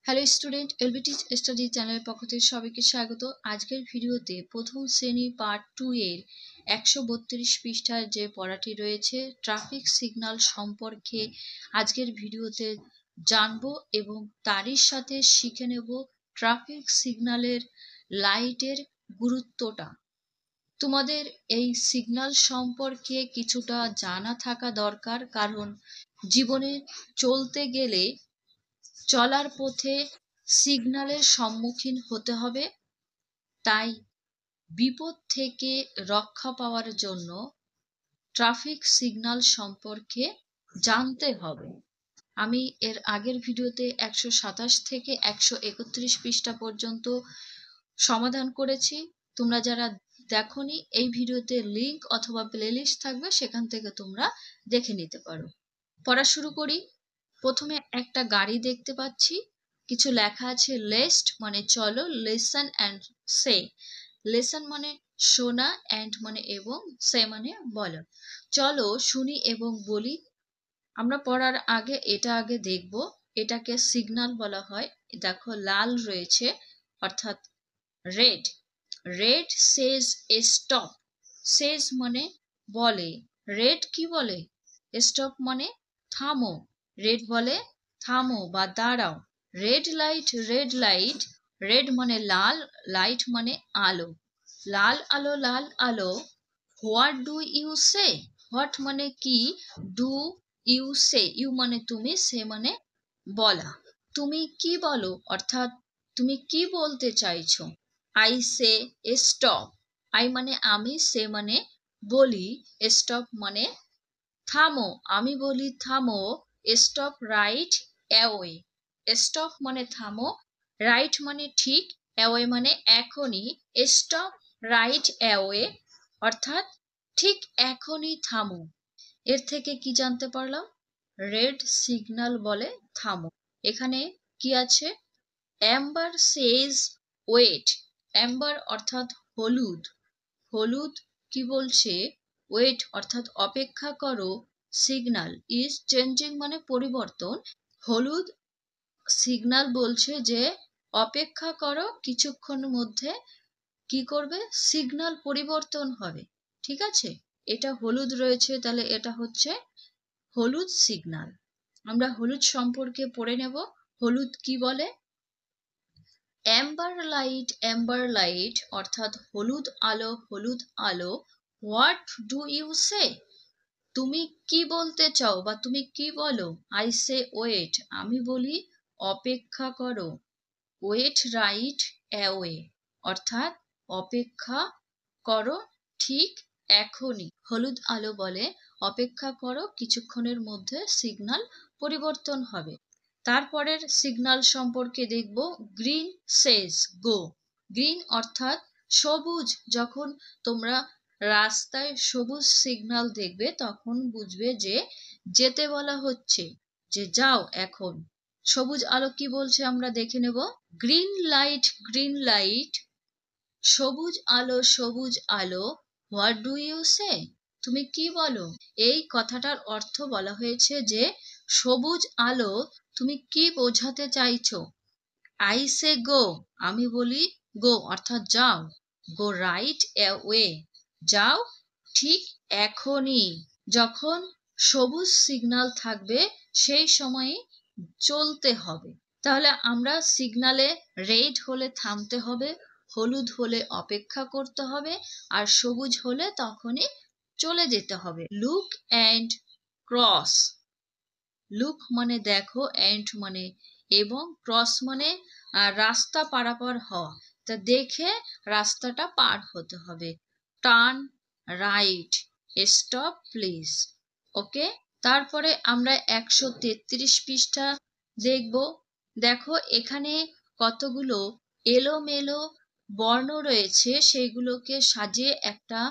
Hello student, LBT study চ্যানেলের পক্ষ থেকে সবাইকে স্বাগত। আজকের ভিডিওতে প্রথম শ্রেণী পার্ট 2 এর 132 পৃষ্ঠার যে পড়াটি রয়েছে ট্রাফিক সিগন্যাল সম্পর্কে আজকের ভিডিওতে জানবো এবং তারই সাথে শিখে নেব ট্রাফিক সিগন্যালের লাইটের গুরুত্বটা। তোমাদের এই সিগন্যাল সম্পর্কে কিছুটা জানা থাকা দরকার, কারণ জীবনে চলতে গেলে চলার পথে সিগন্যালের সম্মুখীন হতে হবে। তাই বিপদ থেকে রক্ষা পাওয়ার জন্য ট্রাফিক সিগন্যাল সম্পর্কে জানতে হবে। আমি এর আগের ভিডিওতে 127 থেকে 131 পৃষ্ঠা পর্যন্ত সমাধান করেছি। তোমরা যারা দেখোনি, এই ভিডিওতে লিংক অথবা প্লেলিস্ট থাকবে, সেখান থেকে তোমরা দেখে নিতে পারো। পড়া শুরু করি। প্রথমে একটা গাড়ি দেখতে পাচ্ছি, কিছু লেখা আছে লেস্ট মানে চলো, লিসেন অ্যান্ড সে। লিসেন মানে শোনা, অ্যান্ড মানে এবং, সে মানে বলো। চলো শুনি এবং বলি। আমরা পড়ার আগে এটা আগে দেখব, এটাকে সিগন্যাল বলা হয়। দেখো লাল রয়েছে অর্থাৎ রেড। রেড সেজ স্টপ। সেজ মানে বলে, রেড কি বলে? স্টপ মানে থামো। রেড বলে থামো বা দাঁড়াও। Red light, red light. Red মানে লাল, লাইট মানে আলো। লাল আলো, লাল আলো। What do you say? What মানে কি, ডু ইউ সে, ইউ মানে তুমি, সে মানে বলা। তুমি কি বলো অর্থাৎ তুমি কি বলতে চাইছো? I say stop. আই মানে আমি, সে মানে বলি, স্টপ মানে থামো। আমি বলি থামো। Stop right away. স্টপ মানে থামো, রাইট মানে ঠিক, অ্যাওয়ে মানে এখনই। স্টপ রাইট অ্যাওয়ে অর্থাৎ ঠিক এখনই থামো। এর থেকে কি জানতে পারলাম? রেড সিগন্যাল বলে থামো। এখানে কি আছে? অ্যাম্বার সেজ ওয়েট। অ্যাম্বার অর্থাৎ হলুদ। হলুদ কি বলছে? ওয়েট অর্থাৎ অপেক্ষা করো। সিগন্যাল ইজ চেঞ্জিং মানে পরিবর্তন। হলুদ সিগন্যাল বলছে যে অপেক্ষা করো, কিছুক্ষণের মধ্যে কি করবে? সিগন্যাল পরিবর্তন হবে। ঠিক আছে, এটা হলুদ রয়েছে, তাহলে এটা হচ্ছে হলুদ সিগন্যাল। আমরা হলুদ সম্পর্কে পড়ে নেব। হলুদ কি বলে? অ্যাম্বার লাইট, অ্যাম্বার লাইট অর্থাৎ হলুদ আলো, হলুদ আলো। What do you say? তুমি কি বলতে চাও বা তুমি কি বলো? I say wait. আমি বলি অপেক্ষা করো। ওয়েট রাইট অ্যাওয়ে অর্থাৎ অপেক্ষা করো ঠিক এখনই। হলুদ আলো বলে অপেক্ষা করো, কিছুক্ষণের মধ্যে সিগন্যাল পরিবর্তন হবে। তারপরের সিগন্যাল সম্পর্কে দেখব। গ্রিন সেজ গো। গ্রিন অর্থাৎ সবুজ। যখন তোমরা রাস্তায় সবুজ সিগন্যাল দেখবে তখন বুঝবে যে যেতে বলা হচ্ছে, যে যাও এখন। সবুজ আলো কি বলছে আমরা দেখে নেব। Green light, green light. সবুজ আলো, সবুজ আলো। What do you say? তুমি কি বলো? এই কথাটার অর্থ বলা হয়েছে যে সবুজ আলো তুমি কি বোঝাতে চাইছো? আই সে গো। আমি বলি গো অর্থাৎ যাও। গো রাইট অ্যাওয়ে। যাও ঠিক এখনই। যখন সবুজ সিগন্যাল থাকবে সেই সময়ে চলতে হবে। তাহলে আমরা সিগন্যালে রেড হলে থামতে হবে, হলুদ হলে অপেক্ষা করতে হবে, আর সবুজ হলে তখনই চলে যেতে হবে। Look and cross. লুক মানে দেখো, অ্যান্ড মানে এবং, ক্রস মানে রাস্তা পারাপার হওয়া। তা দেখে রাস্তাটা পার হতে হবে। Turn right. Stop please. Okay. তারপরে আমরা 133 পৃষ্ঠা দেখব। দেখো এখানে কতগুলো এলোমেলো বর্ণ রয়েছে, সেইগুলোকে সাজিয়ে একটা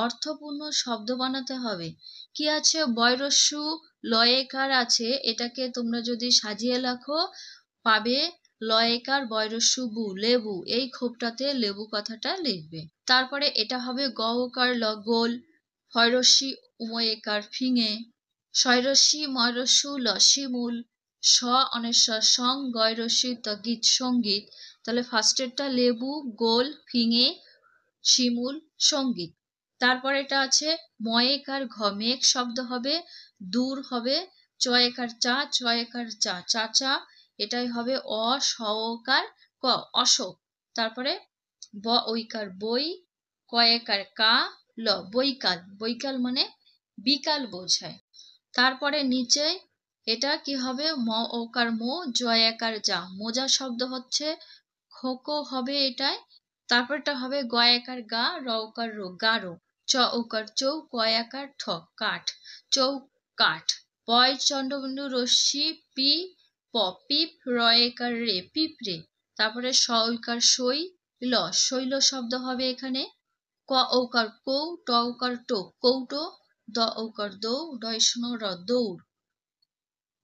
অর্থপূর্ণ শব্দ বানাতে হবে। কি আছে? বয়রস্যু লয়েকার আছে, এটাকে তোমরা যদি সাজিয়ে লেখো পাবে লয়েকার বয়রস্যু বু, লেবু। এই খোপটাতে লেবু কথাটা লিখবে। তারপরে এটা হবে গহকার গোল, ফয়রস্যি উময়েকার ফিঙে, শয়রস্যি ময়রস্যু লস্যি মূল, স অনেশ্বর সং গয় রস্যই ত গীত সঙ্গীত, তাহলে ফার্স্টেরটা লেবু, গোল, ফিঙে, শিমুল, সঙ্গীত। তারপর এটা আছে ময়েকার ঘ, মেঘ শব্দ হবে, দূর হবে, চয়েকার চা, চয়েকার চা, চাচা, এটাই হবে অ, সকার ক, অশোক। তারপরে ব ঐকার বই, কয়েকার কা, ল, বৈকাল, বৈকাল মানে বিকাল বোঝায়। তারপরে নিচে এটা কি হবে ম ওকার মো, জয়াকার যা, মোজা শব্দ হচ্ছে, খোকো হবে এটাই। তারপরটা হবে গয়াকার গা, রওকার রো, গারো, চ ওকার চৌ, কয়াকার ঠ, কাঠ, চৌকাঠ। পয় চন্দ্রবিন্দু রশ্মি পি, প, পিপ, রয়েকার রে, পিঁপড়ে। তারপরে স ঐকার সই, ল, শৈল শব্দ হবে এখানে। ক ঔকার কৌ, ট ঔকার টো, কৌটো, দ ঔকার দৌ, ডয় শূন্য র, দৌড়।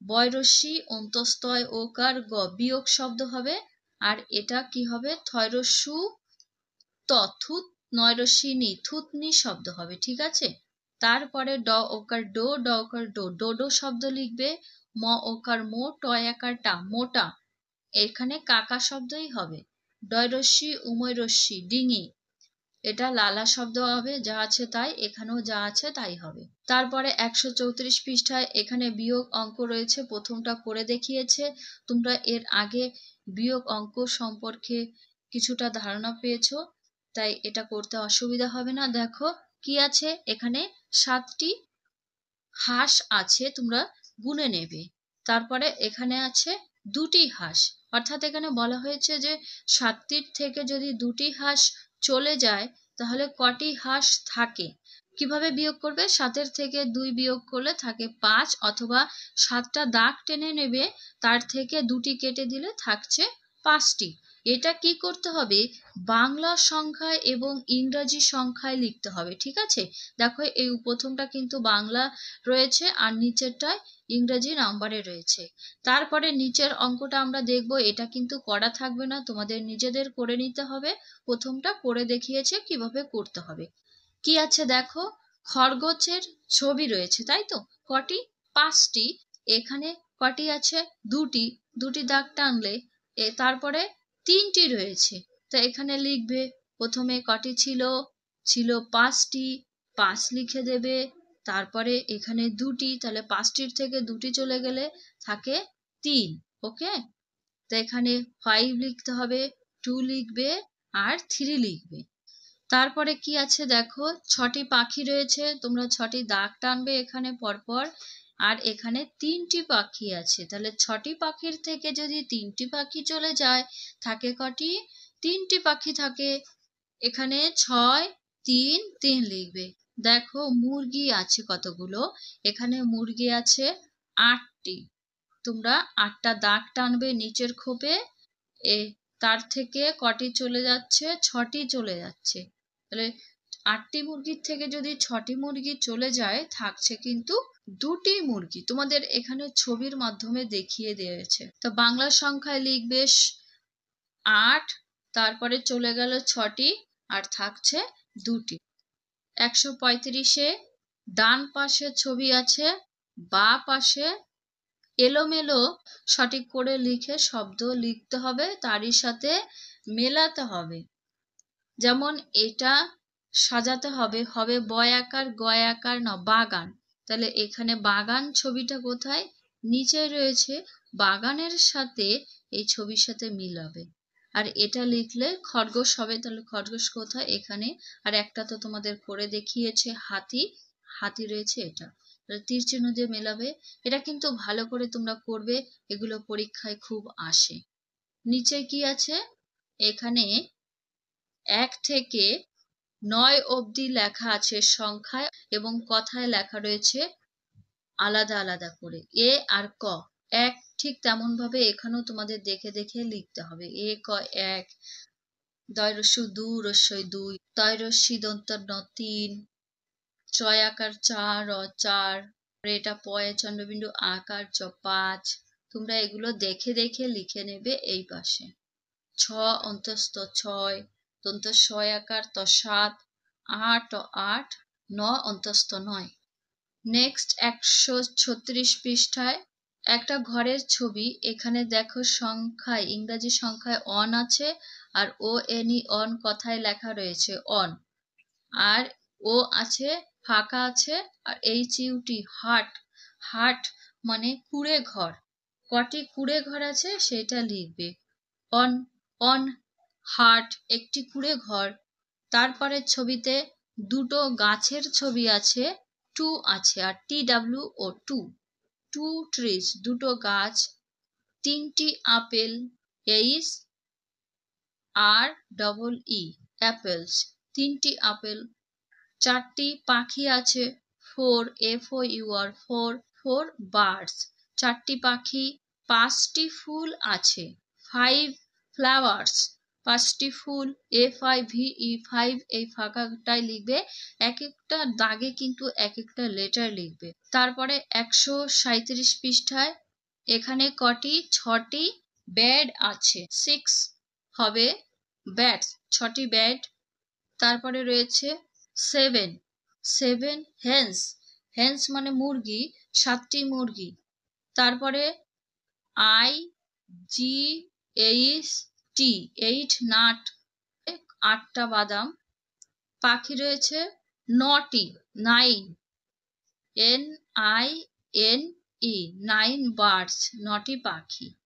বয়রস্যি অন্তস্তয় ওকার গ, বিয়োগ শব্দ হবে। আর এটা কি হবে থয়রস্যু ত, থুত, নয়রস্যি নি, থুতনি শব্দ হবে, ঠিক আছে। তারপরে ড ওকার ডো, ড ওকার ডো, ডোডো শব্দ লিখবে। ম ওকার মো, টয়াকার টা, মোটা, এখানে কাকা শব্দই হবে। ডয়রস্যি উময়রস্যি, ডিঙি, এটা লালা শব্দ হবে, যা আছে তাই, এখানেও যা আছে তাই হবে। তারপরে 134 পৃষ্ঠায় এখানে বিয়োগ অঙ্ক রয়েছে, প্রথমটা করে দেখিয়েছে। তোমরা এর আগে বিয়োগ অঙ্ক সম্পর্কে কিছুটা ধারণা পেয়েছো, তাই এটা করতে অসুবিধা হবে না। দেখো কি আছে এখানে, 7টি হাঁস আছে, তোমরা গুনে নেবে। তারপরে এখানে আছে 2টি হাঁস, অর্থাৎ এখানে বলা হয়েছে যে 7টির থেকে যদি 2টি হাঁস চলে যায় তাহলে কটি হাঁস থাকে। কিভাবে বিয়োগ করবে, 7-এর থেকে 2 বিয়োগ করলে থাকে 5, অথবা 7টা দাগ টেনে নেবে, তার থেকে 2টি কেটে দিলে থাকছে 5টি। এটা কি করতে হবে, বাংলা সংখ্যায় এবং ইংরাজি সংখ্যায় লিখতে হবে, ঠিক আছে। দেখো এই প্রথমটা কিন্তু বাংলা রয়েছে আর নিচেরটায় ইংরেজি নাম্বারে রয়েছে। তারপরে নিচের অঙ্কটা আমরা দেখব, এটা কিন্তু করা থাকবে না, তোমাদের নিজেদের করে নিতে হবে। প্রথমটা করে দেখিয়েছে কিভাবে করতে হবে। কি আছে দেখো, খরগোশের ছবি রয়েছে, তাই তো, কটি, 5টি। এখানে কটি আছে, 2টি, 2টি দাগ টানলে তারপরে 3টি রয়েছে, তো এখানে লিখবে প্রথমে কটি ছিল, ছিল 5টি, 5 লিখে দেবে। তারপরে এখানে 2টি, তাহলে 5টির থেকে 2টি চলে গেলে থাকে 3, ওকে। তো এখানে 5 লিখতে হবে, 2 লিখবে আর 3 লিখবে। তারপরে কি আছে দেখো, 6টি পাখি রয়েছে, তোমরা 6টি দাগ টানবে এখানে পরপর। আর এখানে 3টি পাখি আছে, তাহলে 6টি পাখির থেকে যদি 3টি পাখি চলে যায় থাকে কটি, 3টি পাখি থাকে। এখানে 6, 3, 3 লিখবে। দেখো মুরগি আছে কতগুলো, এখানে মুরগি আছে 8টি, তোমরা 8টা দাগ টানবে নিচের খোপে। তার থেকে কটি চলে যাচ্ছে, 6টি চলে যাচ্ছে, তাহলে 8টি মুরগির থেকে যদি 6টি মুরগি চলে যায় থাকছে কিন্তু 2টি মুরগি, তোমাদের এখানে ছবির মাধ্যমে দেখিয়ে দিয়েছে। তো বাংলা সংখ্যায় লিখবে 8, তারপরে চলে গেল 6টি আর থাকছে 2টি। 135-এ ডান পাশে ছবি আছে, বা পাশে এলোমেলো সঠিক করে লিখে শব্দ লিখতে হবে, তারই সাথে মেলাতে হবে। যেমন এটা সাজাতে হবে, হবে বয়াকার গয়াকার ন, বাগান, তাহলে এখানে বাগান ছবিটা কোথায়, নিচে রয়েছে, বাগানের সাথে এই ছবির সাথে মিল হবে। আর এটা লিখলে খরগোশ হবে, তাহলে খরগোশ কোথায়, এখানে। আর একটা তো তোমাদের করে দেখিয়েছে হাতি, হাতি রয়েছে এটা, তীর চিহ্ন দিয়ে মেলাবে। এটা কিন্তু ভালো করে তোমরা করবে, এগুলো পরীক্ষায় খুব আসে। নিচে কি আছে, এখানে 1 থেকে 9 অবধি লেখা আছে সংখ্যায়, এবং কথায় লেখা রয়েছে আলাদা আলাদা করে, এ আর ক। 1 ঠিক তেমন ভাবে এখানেও তোমাদের দেখে দেখে লিখতে হবে, এ ক 1, দয়রস্যু দু রস্যই 2, তয়রস্যি দন্ত ন 3, চয়াকার 4 র 4, এটা পয়ে চন্দ্রবিন্দু আকার চ 5। তোমরা এগুলো দেখে দেখে লিখে নেবে এই পাশে। 6 অন্তস্থ 6, দন্ত শয়াকার ত 7, 8 8, 9 অন্তস্থ 9। নেক্সট 136 পৃষ্ঠায় একটা ঘরের ছবি। এখানে দেখো সংখ্যায়, ইংরাজি সংখ্যায় অন আছে, আর ONE অন কথায় লেখা রয়েছে অন, আর ও আছে ফাঁকা আছে, আর HUT হাট, হাট মানে কুঁড়ে ঘর। কটি কুঁড়ে ঘর আছে সেটা লিখবে। অন, অন হাট, একটি কুঁড়ে ঘর। তারপরের ছবিতে দুটো গাছের ছবি আছে, টু আছে, আর TWO টু, টু ট্রিজ দুটো গাছ। তিনটি আপেল, APREE অ্যাপেলস, তিনটি আপেল। চারটি পাখি আছে, FOUR ফোর বার্ডস, চারটি পাখি। পাঁচটি ফুল আছে, 5 ফ্লাওয়ার্স, পাঁচটি ফুল। FIVE এই ফাঁকাটায় লিখবে, এক একটা দাগে কিন্তু এক একটা লেটার লিখবে। তারপরে 137 পৃষ্ঠায় এখানে কটি, 6টি ব্যাড আছে, 6 হবে ব্যাটস, 6টি ব্যাড। তারপরে রয়েছে 7 হেন্স, হেন্স মানে মুরগি, 7টি মুরগি। তারপরে IGHT 8 নাট, 8টা বাদাম। পাখি রয়েছে 9টি, 9 NINE 9 বার্ডস, 9টি পাখি।